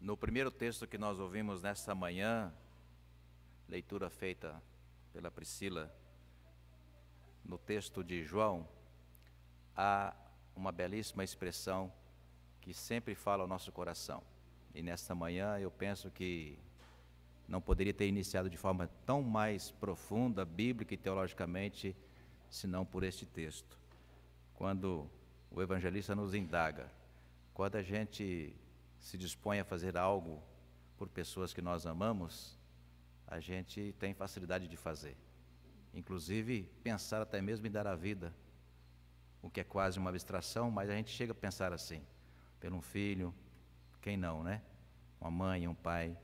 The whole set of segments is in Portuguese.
No primeiro texto que nós ouvimos nesta manhã, leitura feita pela Priscila, no texto de João, há uma belíssima expressão que sempre fala ao nosso coração. E nesta manhã eu penso que não poderia ter iniciado de forma tão mais profunda, bíblica e teologicamente, senão por este texto. Quando o evangelista nos indaga, quando a gente se dispõe a fazer algo por pessoas que nós amamos, a gente tem facilidade de fazer. Inclusive, pensar até mesmo em dar a vida, o que é quase uma abstração, mas a gente chega a pensar assim, por um filho, quem não, né? Uma mãe, um pai,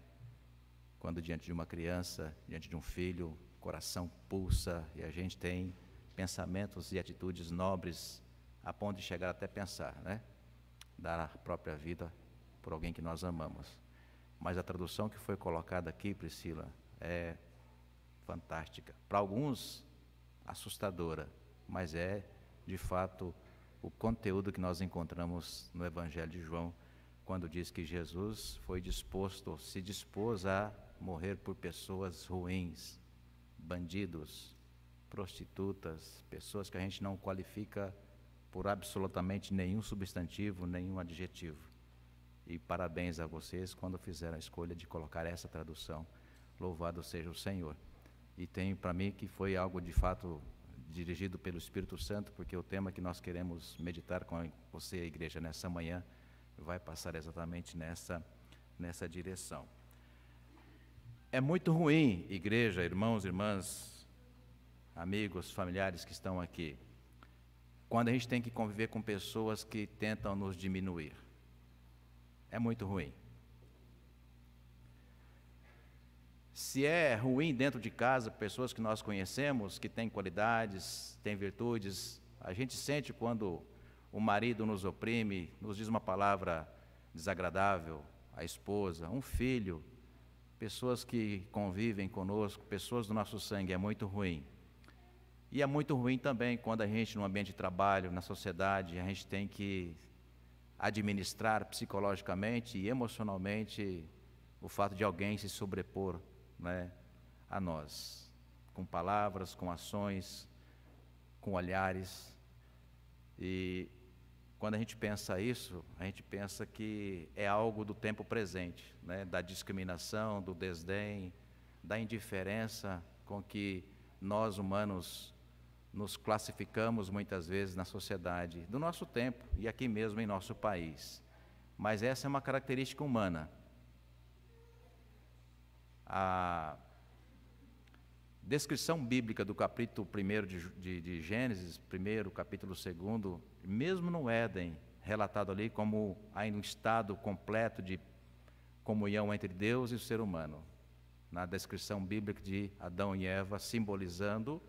quando diante de uma criança, diante de um filho, o coração pulsa e a gente tem pensamentos e atitudes nobres, a ponto de chegar até pensar, né? Dar a própria vida por alguém que nós amamos. Mas a tradução que foi colocada aqui, Priscila, é fantástica. Para alguns, assustadora, mas é, de fato, o conteúdo que nós encontramos no Evangelho de João, quando diz que Jesus foi disposto, se dispôs a morrer por pessoas ruins, bandidos, prostitutas, pessoas que a gente não qualifica por absolutamente nenhum substantivo, nenhum adjetivo. E parabéns a vocês quando fizeram a escolha de colocar essa tradução. Louvado seja o Senhor. E tem para mim que foi algo de fato dirigido pelo Espírito Santo, porque o tema que nós queremos meditar com você, a igreja, nessa manhã, vai passar exatamente nessa direção. É muito ruim, igreja, irmãos, irmãs, amigos, familiares que estão aqui, quando a gente tem que conviver com pessoas que tentam nos diminuir. É muito ruim. Se é ruim dentro de casa, pessoas que nós conhecemos, que têm qualidades, têm virtudes, a gente sente quando o marido nos oprime, nos diz uma palavra desagradável, a esposa, um filho, pessoas que convivem conosco, pessoas do nosso sangue, é muito ruim. E é muito ruim também quando a gente, no ambiente de trabalho, na sociedade, a gente tem que administrar psicologicamente e emocionalmente o fato de alguém se sobrepor, né, a nós, com palavras, com ações, com olhares. E quando a gente pensa isso, a gente pensa que é algo do tempo presente, né, da discriminação, do desdém, da indiferença com que nós humanos nos classificamos muitas vezes na sociedade do nosso tempo e aqui mesmo em nosso país. Mas essa é uma característica humana. A descrição bíblica do capítulo 1 de Gênesis, primeiro, capítulo 2, mesmo no Éden, relatado ali como ainda um estado completo de comunhão entre Deus e o ser humano. Na descrição bíblica de Adão e Eva, simbolizando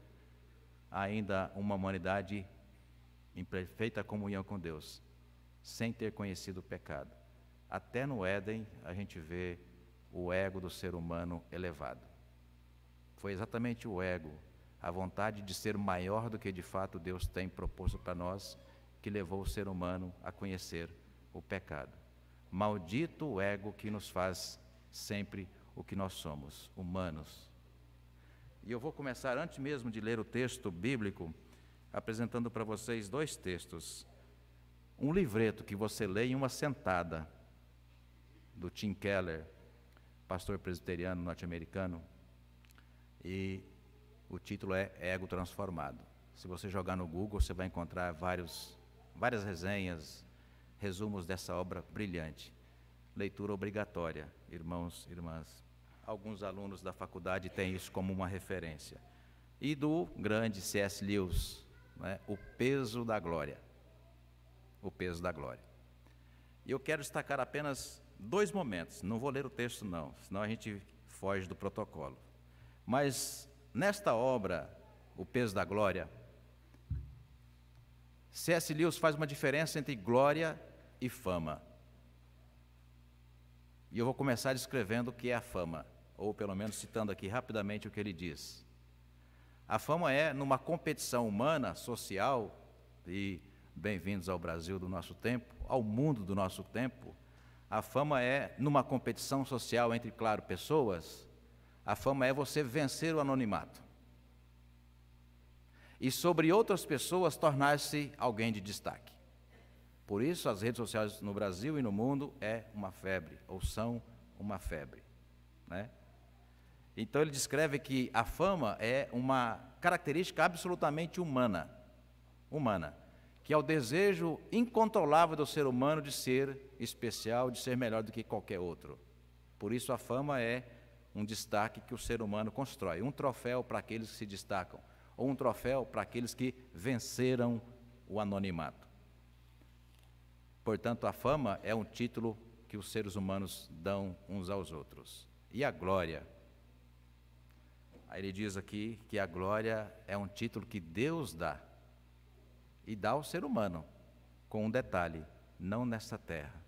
ainda uma humanidade em perfeita comunhão com Deus, sem ter conhecido o pecado. Até no Éden a gente vê o ego do ser humano elevado. Foi exatamente o ego, a vontade de ser maior do que de fato Deus tem proposto para nós, que levou o ser humano a conhecer o pecado. Maldito o ego que nos faz sempre o que nós somos, humanos. E eu vou começar, antes mesmo de ler o texto bíblico, apresentando para vocês dois textos. Um livreto que você lê em uma sentada, do Tim Keller, pastor presbiteriano norte-americano, e o título é Ego Transformado. Se você jogar no Google, você vai encontrar várias resenhas, resumos dessa obra brilhante. Leitura obrigatória, irmãos e irmãs. Alguns alunos da faculdade têm isso como uma referência. E do grande C.S. Lewis, né, O Peso da Glória. O Peso da Glória. E eu quero destacar apenas dois momentos, não vou ler o texto não, senão a gente foge do protocolo. Mas nesta obra, O Peso da Glória, C.S. Lewis faz uma diferença entre glória e fama. E eu vou começar descrevendo o que é a fama, ou pelo menos citando aqui rapidamente o que ele diz. A fama é, numa competição humana, social, e bem-vindos ao Brasil do nosso tempo, ao mundo do nosso tempo, A fama é, numa competição social entre, claro, pessoas, a fama é você vencer o anonimato. E sobre outras pessoas tornar-se alguém de destaque. Por isso, as redes sociais no Brasil e no mundo é uma febre, ou são uma febre, né? Então ele descreve que a fama é uma característica absolutamente humana, que é o desejo incontrolável do ser humano de ser especial, de ser melhor do que qualquer outro. Por isso a fama é um destaque que o ser humano constrói, um troféu para aqueles que se destacam, ou um troféu para aqueles que venceram o anonimato. Portanto, a fama é um título que os seres humanos dão uns aos outros. E a glória? Aí ele diz aqui que a glória é um título que Deus dá, e dá ao ser humano, com um detalhe, não nesta terra.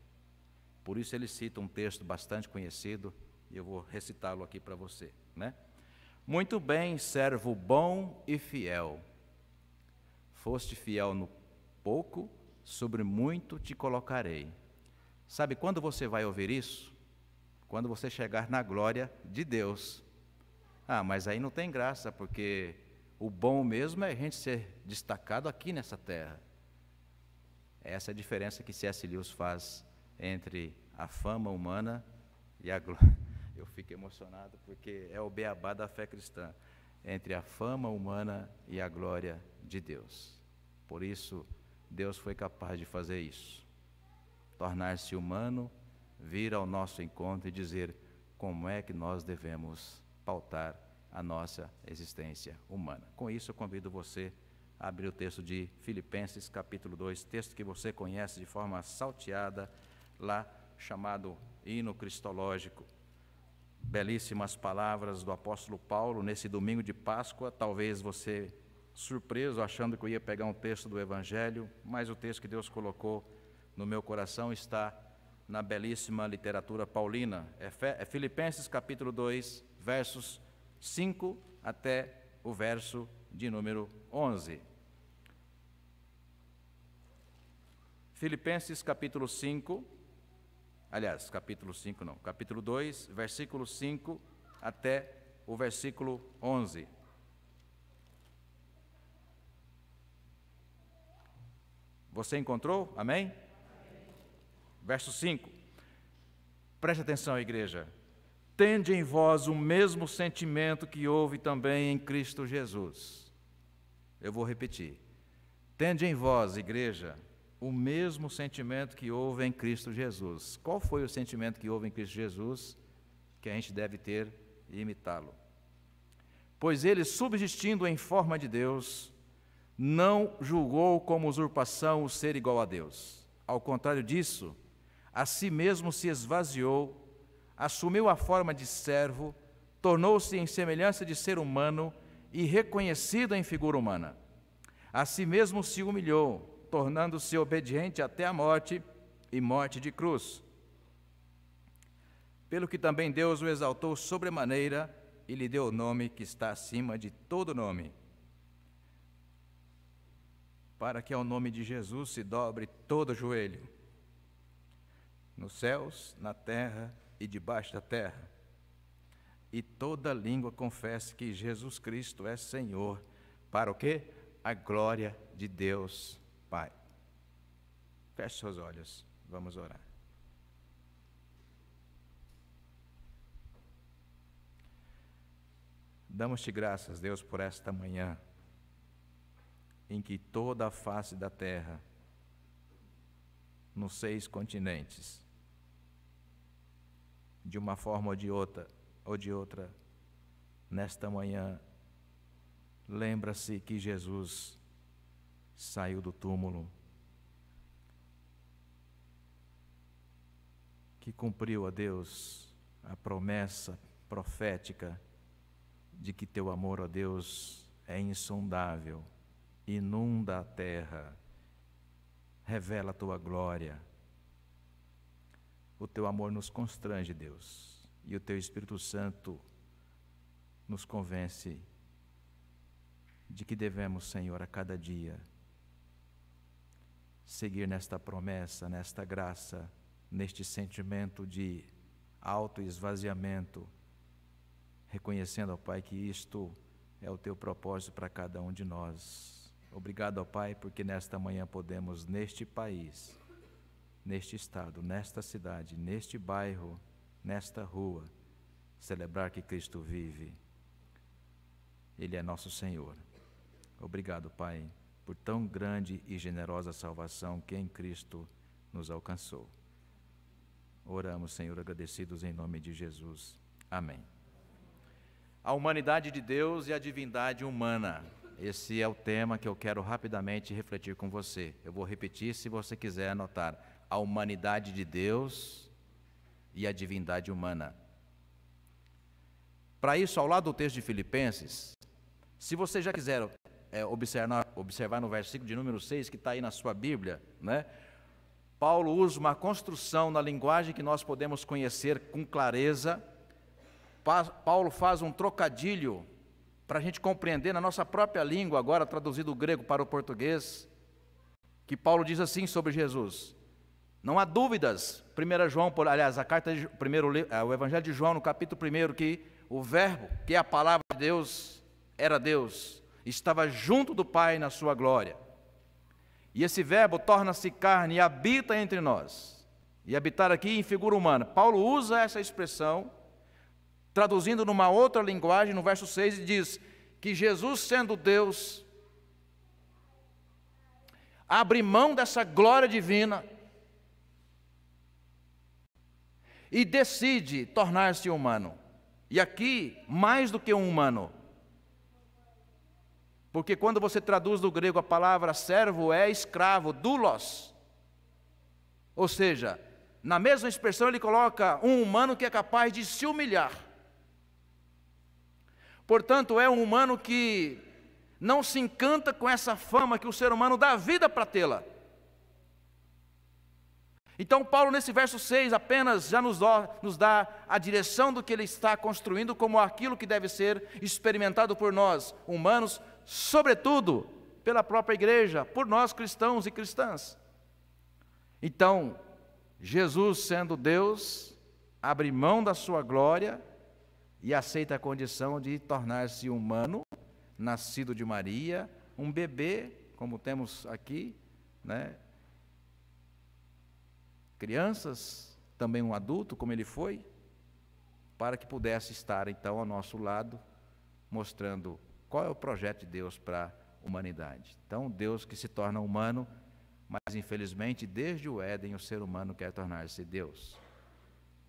Por isso ele cita um texto bastante conhecido, e eu vou recitá-lo aqui para você, né? Muito bem, servo bom e fiel. Foste fiel no pouco, sobre muito te colocarei. Sabe quando você vai ouvir isso? Quando você chegar na glória de Deus. Ah, mas aí não tem graça, porque o bom mesmo é a gente ser destacado aqui nessa terra. Essa é a diferença que C.S. Lewis faz entre a fama humana e a glória. Eu fico emocionado porque é o beabá da fé cristã. Entre a fama humana e a glória de Deus. Por isso, Deus foi capaz de fazer isso. Tornar-se humano, vir ao nosso encontro e dizer como é que nós devemos pautar a nossa existência humana. Com isso, eu convido você a abrir o texto de Filipenses, capítulo 2, texto que você conhece de forma salteada, lá chamado hino cristológico. Belíssimas palavras do apóstolo Paulo nesse domingo de Páscoa. Talvez você, surpreso, achando que eu ia pegar um texto do Evangelho, mas o texto que Deus colocou no meu coração está na belíssima literatura paulina. É Filipenses capítulo 2, versos 5 até o verso de número 11. Filipenses capítulo 5, aliás, capítulo 5 não, capítulo 2, versículo 5 até o versículo 11. Você encontrou? Amém? Verso 5. Preste atenção, igreja. Tende em vós o mesmo sentimento que houve também em Cristo Jesus. Eu vou repetir. Tende em vós, igreja, o mesmo sentimento que houve em Cristo Jesus. Qual foi o sentimento que houve em Cristo Jesus que a gente deve ter e imitá-lo? Pois ele, subsistindo em forma de Deus, não julgou como usurpação o ser igual a Deus. Ao contrário disso, a si mesmo se esvaziou, assumiu a forma de servo, tornou-se em semelhança de ser humano e reconhecido em figura humana. A si mesmo se humilhou, tornando-se obediente até a morte e morte de cruz. Pelo que também Deus o exaltou sobremaneira e lhe deu o nome que está acima de todo nome, para que ao nome de Jesus se dobre todo joelho, nos céus, na terra e debaixo da terra, e toda língua confesse que Jesus Cristo é Senhor, para o quê? A glória de Deus Pai. Feche seus olhos, vamos orar. Damos-te graças, Deus, por esta manhã, em que toda a face da terra, nos 6 continentes, de uma forma ou de outra, nesta manhã, lembra-se que Jesus saiu do túmulo, que cumpriu a Deus a promessa profética de que teu amor a Deus é insondável, inunda a terra, revela a tua glória. O teu amor nos constrange, Deus, e o teu Espírito Santo nos convence de que devemos, Senhor, a cada dia seguir nesta promessa, nesta graça neste sentimento de autoesvaziamento, reconhecendo, ó Pai, que isto é o Teu propósito para cada um de nós. Obrigado, ó Pai, porque nesta manhã podemos, neste país, neste estado, nesta cidade, neste bairro, nesta rua, celebrar que Cristo vive. Ele é nosso Senhor. Obrigado, Pai, por tão grande e generosa salvação que em Cristo nos alcançou. Oramos, Senhor, agradecidos em nome de Jesus. Amém. A humanidade de Deus e a divindade humana. Esse é o tema que eu quero rapidamente refletir com você. Eu vou repetir se você quiser anotar. A humanidade de Deus e a divindade humana. Para isso, ao lado do texto de Filipenses, se você já quiser observar no versículo de número 6, que está aí na sua Bíblia, né? Paulo usa uma construção na linguagem que nós podemos conhecer com clareza. Paulo faz um trocadilho para a gente compreender na nossa própria língua, agora traduzido do grego para o português, que Paulo diz assim sobre Jesus. Não há dúvidas, 1 João, aliás, o Evangelho de João, no capítulo 1, que o Verbo, que é a palavra de Deus, era Deus, estava junto do Pai na sua glória. E esse Verbo torna-se carne e habita entre nós. E habitar aqui em figura humana. Paulo usa essa expressão, traduzindo numa outra linguagem, no verso 6, e diz que Jesus, sendo Deus, abre mão dessa glória divina e decide tornar-se humano. E aqui, mais do que um humano, porque quando você traduz do grego a palavra servo é escravo, doulos. Ou seja, na mesma expressão ele coloca um humano que é capaz de se humilhar. Portanto, é um humano que não se encanta com essa fama que o ser humano dá vida para tê-la. Então Paulo nesse verso 6 apenas já nos dá a direção do que ele está construindo como aquilo que deve ser experimentado por nós, humanos, sobretudo pela própria igreja, por nós cristãos e cristãs. Então, Jesus sendo Deus, abre mão da sua glória e aceita a condição de tornar-se humano, nascido de Maria, um bebê, como temos aqui, né? Crianças, também um adulto, como ele foi, para que pudesse estar então ao nosso lado, mostrando qual é o projeto de Deus para a humanidade. Então, Deus que se torna humano, mas infelizmente, desde o Éden, o ser humano quer tornar-se Deus.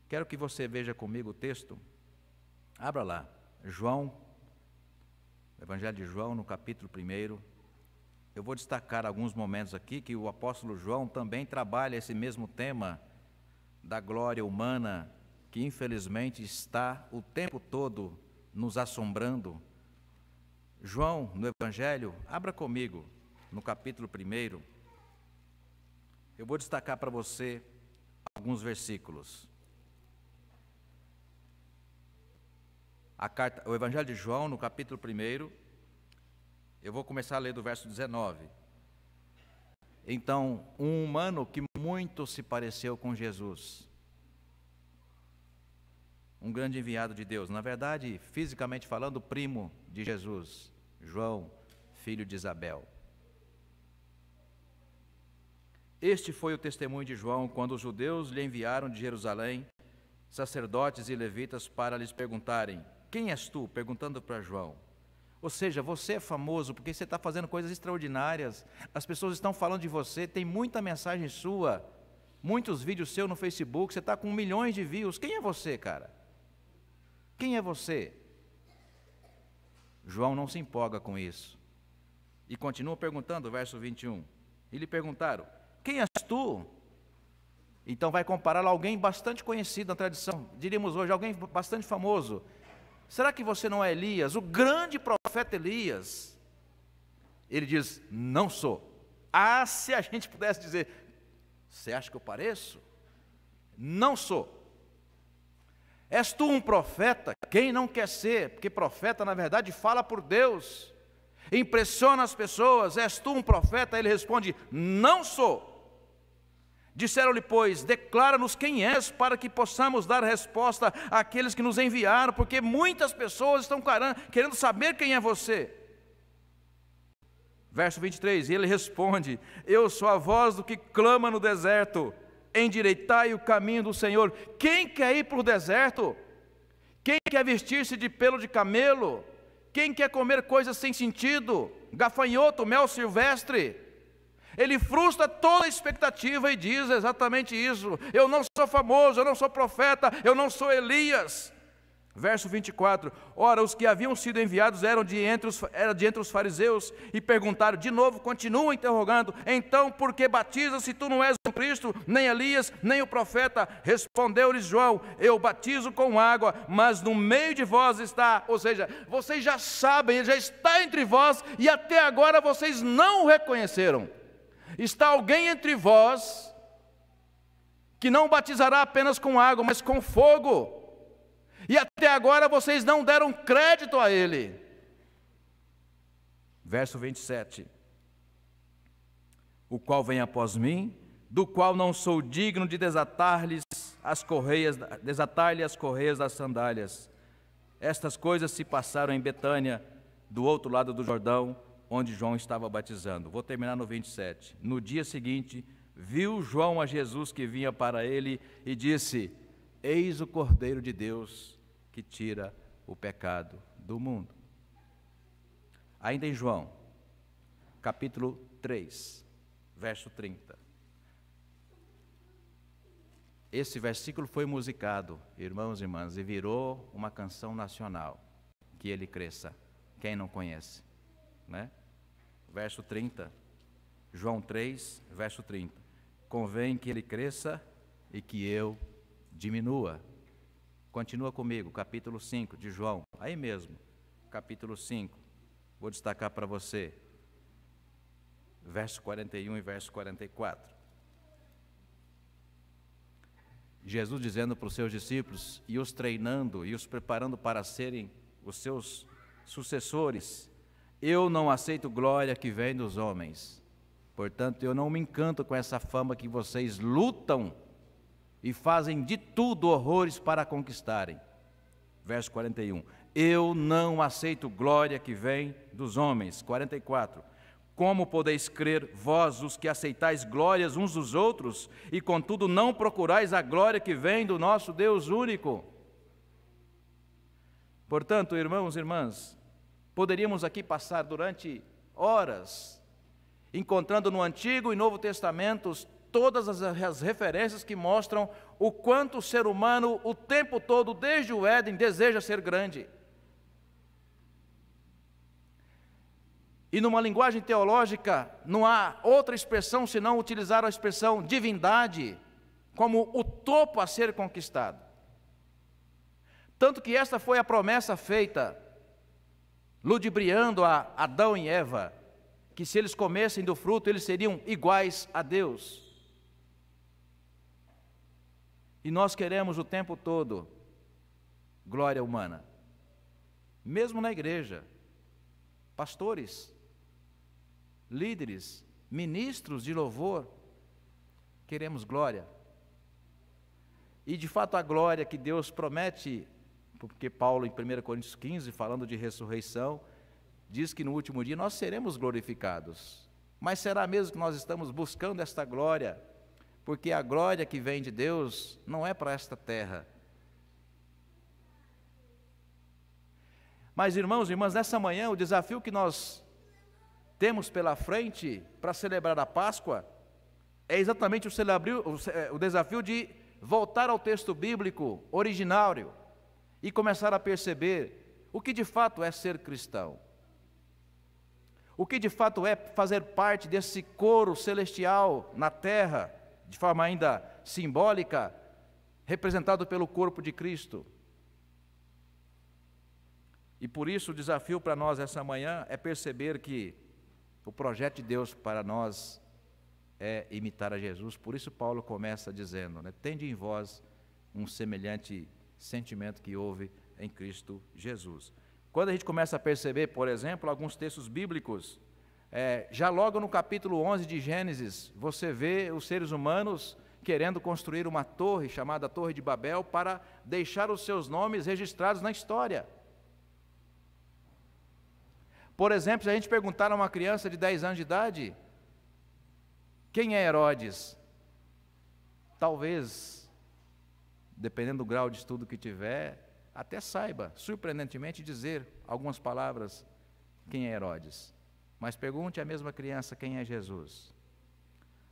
Quero que você veja comigo o texto. Abra lá, João, Evangelho de João, no capítulo 1. Eu vou destacar alguns momentos aqui que o apóstolo João também trabalha esse mesmo tema da glória humana, que infelizmente está o tempo todo nos assombrando. João, no Evangelho, abra comigo, no capítulo 1. Eu vou destacar para você alguns versículos. O Evangelho de João, no capítulo 1, eu vou começar a ler do verso 19. Então, um humano que muito se pareceu com Jesus, um grande enviado de Deus, na verdade, fisicamente falando, primo de Jesus, João, filho de Isabel. Este foi o testemunho de João quando os judeus lhe enviaram de Jerusalém sacerdotes e levitas para lhes perguntarem: quem és tu? Perguntando para João. Ou seja, você é famoso porque você está fazendo coisas extraordinárias, as pessoas estão falando de você, tem muita mensagem sua, muitos vídeos seus no Facebook, você está com milhões de views. Quem é você, cara? Quem é você? João não se empolga com isso. E continua perguntando, verso 21. E lhe perguntaram: quem és tu? Então vai compará-lo a alguém bastante conhecido na tradição, diríamos hoje, alguém bastante famoso. Será que você não é Elias, o grande profeta Elias? Ele diz: não sou. Ah, se a gente pudesse dizer: você acha que eu pareço? Não sou. És tu um profeta? Quem não quer ser? Porque profeta, na verdade, fala por Deus, impressiona as pessoas. És tu um profeta? Ele responde: não sou. Disseram-lhe, pois, declara-nos quem és, para que possamos dar resposta àqueles que nos enviaram, porque muitas pessoas estão querendo saber quem é você. Verso 23, e ele responde, eu sou a voz do que clama no deserto, endireitai o caminho do Senhor. Quem quer ir para o deserto? Quem quer vestir-se de pelo de camelo? Quem quer comer coisas sem sentido? Gafanhoto, mel silvestre? Ele frustra toda a expectativa e diz exatamente isso. Eu não sou famoso, eu não sou profeta, eu não sou Elias. Verso 24, ora, os que haviam sido enviados eram de entre os fariseus, e perguntaram, de novo, continuam interrogando, então por que batizas se tu não és o Cristo, nem Elias, nem o profeta? Respondeu-lhes João, eu batizo com água, mas no meio de vós está, ou seja, vocês já sabem, ele já está entre vós, e até agora vocês não o reconheceram. Está alguém entre vós, que não batizará apenas com água, mas com fogo, e até agora vocês não deram crédito a ele. Verso 27. O qual vem após mim, do qual não sou digno de desatar-lhe as correias das sandálias. Estas coisas se passaram em Betânia, do outro lado do Jordão, onde João estava batizando. Vou terminar no 27. No dia seguinte, viu João a Jesus que vinha para ele e disse, eis o Cordeiro de Deus que tira o pecado do mundo. Ainda em João, capítulo 3, verso 30. Esse versículo foi musicado, irmãos e irmãs, e virou uma canção nacional. Que ele cresça. Quem não conhece, né? Verso 30, João 3, verso 30. Convém que ele cresça e que eu diminua. Continua comigo, capítulo 5 de João, aí mesmo, capítulo 5, vou destacar para você, verso 41 e verso 44. Jesus dizendo para os seus discípulos, e os treinando, e os preparando para serem os seus sucessores, eu não aceito glória que vem dos homens, portanto eu não me encanto com essa fama que vocês lutam, e fazem de tudo horrores para conquistarem. Verso 41. Eu não aceito glória que vem dos homens. 44. Como podeis crer, vós, os que aceitais glórias uns dos outros, e contudo não procurais a glória que vem do nosso Deus único? Portanto, irmãos e irmãs, poderíamos aqui passar durante horas, encontrando no Antigo e Novo Testamentos todas as referências que mostram o quanto o ser humano, o tempo todo, desde o Éden, deseja ser grande. E numa linguagem teológica, não há outra expressão senão utilizar a expressão divindade como o topo a ser conquistado. Tanto que esta foi a promessa feita, ludibriando a Adão e Eva, que se eles comessem do fruto, eles seriam iguais a Deus. E nós queremos o tempo todo glória humana, mesmo na igreja, pastores, líderes, ministros de louvor, queremos glória. E de fato a glória que Deus promete, porque Paulo em 1 Coríntios 15, falando de ressurreição, diz que no último dia nós seremos glorificados. Mas será mesmo que nós estamos buscando esta glória? Porque a glória que vem de Deus não é para esta terra. Mas irmãos e irmãs, nessa manhã o desafio que nós temos pela frente para celebrar a Páscoa é exatamente o desafio de voltar ao texto bíblico originário e começar a perceber o que de fato é ser cristão. O que de fato é fazer parte desse coro celestial na terra, de forma ainda simbólica, representado pelo corpo de Cristo. E por isso o desafio para nós essa manhã é perceber que o projeto de Deus para nós é imitar a Jesus. Por isso Paulo começa dizendo, né, tende em vós um semelhante sentimento que houve em Cristo Jesus. Quando a gente começa a perceber, por exemplo, alguns textos bíblicos Já logo no capítulo 11 de Gênesis, você vê os seres humanos querendo construir uma torre, chamada Torre de Babel, para deixar os seus nomes registrados na história. Por exemplo, se a gente perguntar a uma criança de 10 anos de idade, quem é Herodes? Talvez, dependendo do grau de estudo que tiver, até saiba, surpreendentemente, dizer algumas palavras, quem é Herodes. Mas pergunte à mesma criança quem é Jesus.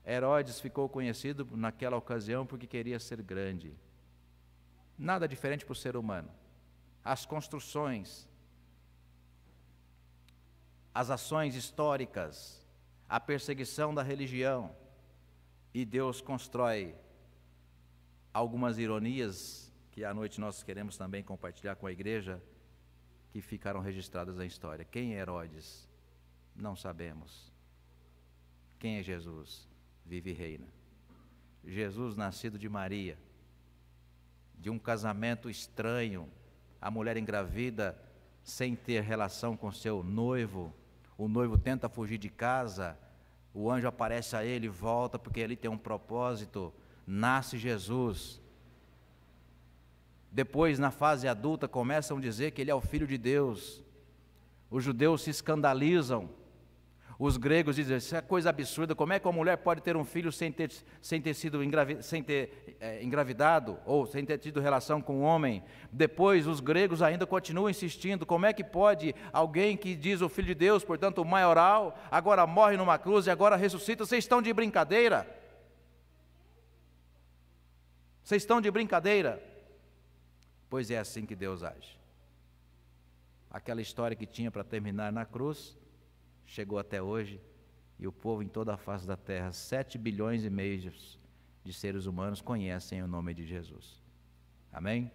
Herodes ficou conhecido naquela ocasião porque queria ser grande. Nada diferente para o ser humano. As construções, as ações históricas, a perseguição da religião, e Deus constrói algumas ironias que à noite nós queremos também compartilhar com a igreja, que ficaram registradas na história. Quem é Herodes? Não sabemos. Quem é Jesus? Vive e reina. Jesus, nascido de Maria, de um casamento estranho, a mulher engravida sem ter relação com seu noivo, o noivo tenta fugir de casa, o anjo aparece a ele e volta porque ele tem um propósito, nasce Jesus. Depois, na fase adulta, começam a dizer que ele é o Filho de Deus. Os judeus se escandalizam. Os gregos dizem, isso é coisa absurda, como é que uma mulher pode ter um filho sem ter engravidado, ou sem ter tido relação com um homem? Depois, os gregos ainda continuam insistindo, como é que pode alguém que diz o Filho de Deus, portanto o maioral, agora morre numa cruz e agora ressuscita? Vocês estão de brincadeira? Vocês estão de brincadeira? Pois é assim que Deus age. Aquela história que tinha para terminar na cruz, chegou até hoje, e o povo em toda a face da terra, 7 bilhões e meio de seres humanos conhecem o nome de Jesus. Amém?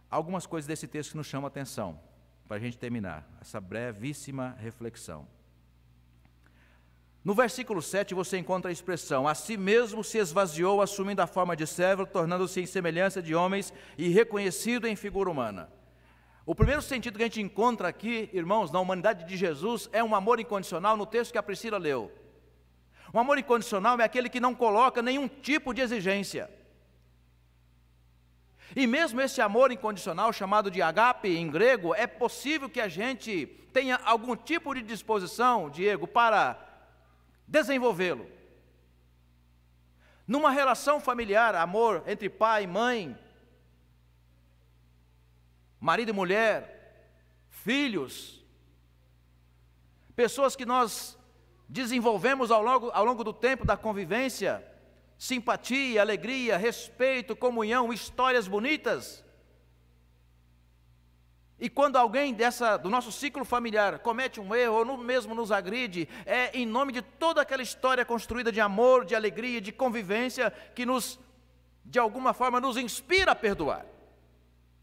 Algumas coisas desse texto que nos chamam a atenção, para a gente terminar, essa brevíssima reflexão. No versículo 7 você encontra a expressão, a si mesmo se esvaziou, assumindo a forma de servo, tornando-se em semelhança de homens e reconhecido em figura humana. O primeiro sentido que a gente encontra aqui, irmãos, na humanidade de Jesus, é um amor incondicional no texto que a Priscila leu. Um amor incondicional é aquele que não coloca nenhum tipo de exigência. E mesmo esse amor incondicional, chamado de agape em grego, é possível que a gente tenha algum tipo de disposição, Diego, para desenvolvê-lo. Numa relação familiar, amor entre pai e mãe, marido e mulher, filhos, pessoas que nós desenvolvemos ao longo do tempo da convivência, simpatia, alegria, respeito, comunhão, histórias bonitas. E quando alguém do nosso ciclo familiar comete um erro ou mesmo nos agride, é em nome de toda aquela história construída de amor, de alegria, de convivência, que de alguma forma nos inspira a perdoar,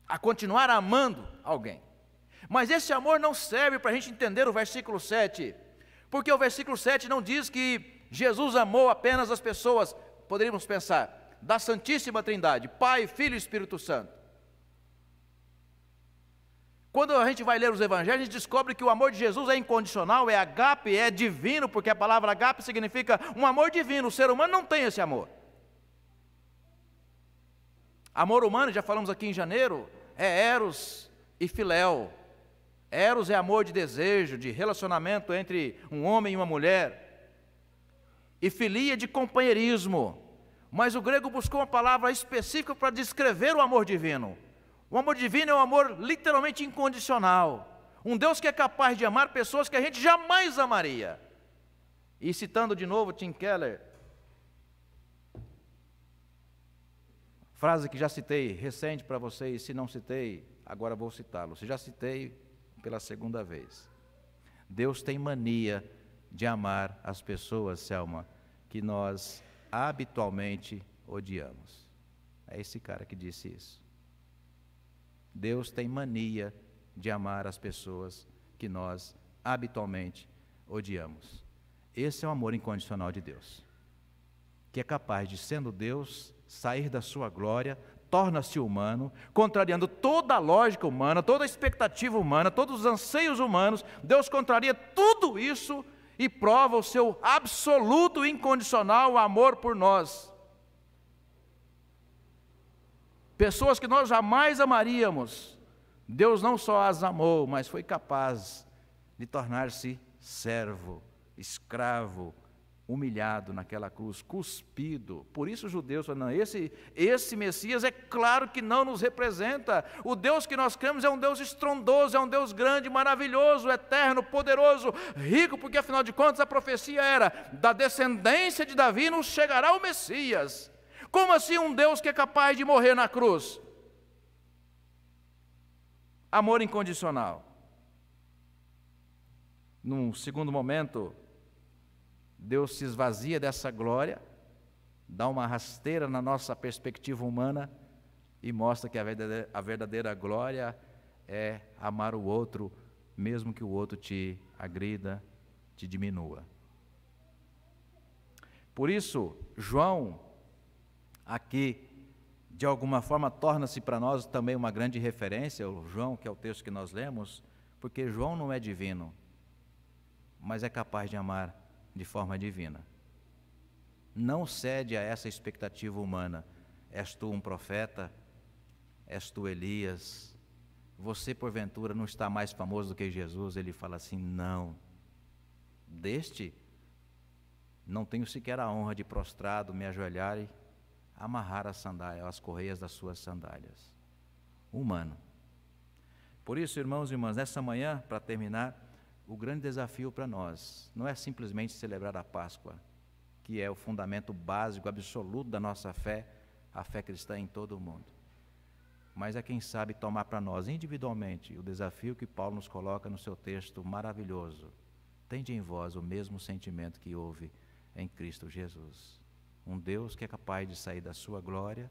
a continuar amando alguém. Mas esse amor não serve para a gente entender o versículo 7, porque o versículo 7 não diz que Jesus amou apenas as pessoas, poderíamos pensar, da Santíssima Trindade, Pai, Filho e Espírito Santo. Quando a gente vai ler os evangelhos, a gente descobre que o amor de Jesus é incondicional, é agape, é divino, porque a palavra agape significa um amor divino. O ser humano não tem esse amor. Amor humano, já falamos aqui em janeiro, é eros e filéu. Eros é amor de desejo, de relacionamento entre um homem e uma mulher. E filia de companheirismo. Mas o grego buscou uma palavra específica para descrever o amor divino. O amor divino é um amor literalmente incondicional. Um Deus que é capaz de amar pessoas que a gente jamais amaria. E citando de novo Tim Keller, frase que já citei recente para vocês, se não citei, agora vou citá-lo. Se já citei, pela segunda vez. Deus tem mania de amar as pessoas, Selma, que nós habitualmente odiamos. É esse cara que disse isso. Deus tem mania de amar as pessoas que nós habitualmente odiamos. Esse é o amor incondicional de Deus, que é capaz de, sendo Deus, sair da sua glória, torna-se humano, contrariando toda a lógica humana, toda a expectativa humana, todos os anseios humanos. Deus contraria tudo isso e prova o seu absoluto e incondicional amor por nós. Pessoas que nós jamais amaríamos, Deus não só as amou, mas foi capaz de tornar-se servo, escravo, humilhado naquela cruz, cuspido. Por isso os judeus falam, não, esse Messias é claro que não nos representa. O Deus que nós cremos é um Deus estrondoso, é um Deus grande, maravilhoso, eterno, poderoso, rico, porque afinal de contas a profecia era, da descendência de Davi nos chegará o Messias. Como assim um Deus que é capaz de morrer na cruz? Amor incondicional. Num segundo momento, Deus se esvazia dessa glória, dá uma rasteira na nossa perspectiva humana e mostra que a verdadeira glória é amar o outro, mesmo que o outro te agrida, te diminua. Por isso, João, aqui, de alguma forma, torna-se para nós também uma grande referência, o João, que é o texto que nós lemos, porque João não é divino, mas é capaz de amar de forma divina. Não cede a essa expectativa humana. És tu um profeta? És tu Elias? Você porventura não está mais famoso do que Jesus? Ele fala assim, não. Deste não tenho sequer a honra de prostrado me ajoelhar e amarrar as correias das suas sandálias. Humano. Por isso, irmãos e irmãs, nessa manhã, para terminar, o grande desafio para nós não é simplesmente celebrar a Páscoa, que é o fundamento básico, absoluto da nossa fé, a fé cristã em todo o mundo. Mas é, quem sabe, tomar para nós individualmente o desafio que Paulo nos coloca no seu texto maravilhoso. Tende em vós o mesmo sentimento que houve em Cristo Jesus. Um Deus que é capaz de sair da sua glória,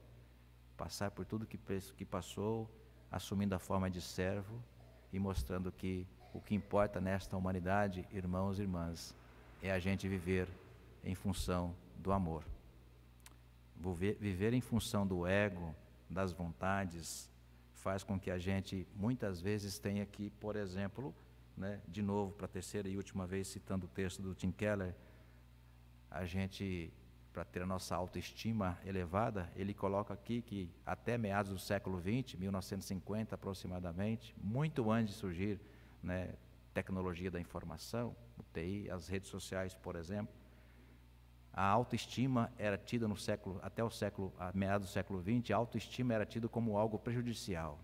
passar por tudo que passou, assumindo a forma de servo e mostrando que o que importa nesta humanidade, irmãos e irmãs, é a gente viver em função do amor. Viver em função do ego, das vontades, faz com que a gente, muitas vezes, tenha que, por exemplo, de novo, para a terceira e última vez, citando o texto do Tim Keller, a gente, para ter a nossa autoestima elevada, ele coloca aqui que até meados do século XX, 1950 aproximadamente, muito antes de surgir tecnologia da informação, o TI, as redes sociais, por exemplo, a autoestima era tida a meados do século XX, a autoestima era tida como algo prejudicial,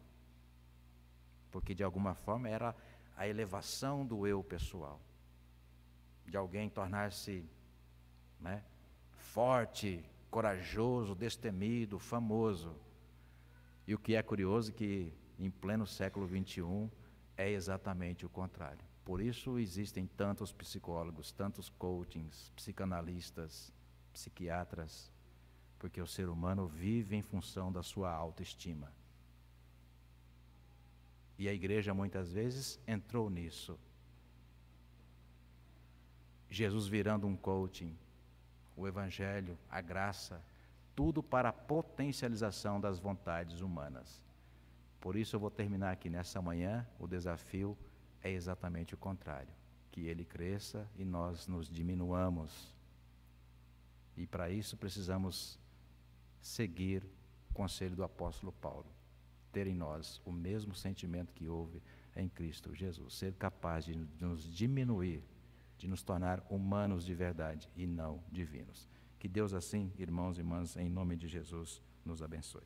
porque de alguma forma era a elevação do eu pessoal, de alguém tornar-se forte, corajoso, destemido, famoso. E o que é curioso é que em pleno século XXI é exatamente o contrário. Por isso existem tantos psicólogos, tantos coachings, psicanalistas, psiquiatras, porque o ser humano vive em função da sua autoestima. E a igreja muitas vezes entrou nisso. Jesus virando um coaching, o evangelho, a graça, tudo para a potencialização das vontades humanas. Por isso eu vou terminar aqui nessa manhã, o desafio é exatamente o contrário, que ele cresça e nós nos diminuamos. E para isso precisamos seguir o conselho do apóstolo Paulo, ter em nós o mesmo sentimento que houve em Cristo Jesus, ser capaz de nos diminuir, de nos tornar humanos de verdade e não divinos. Que Deus assim, irmãos e irmãs, em nome de Jesus, nos abençoe.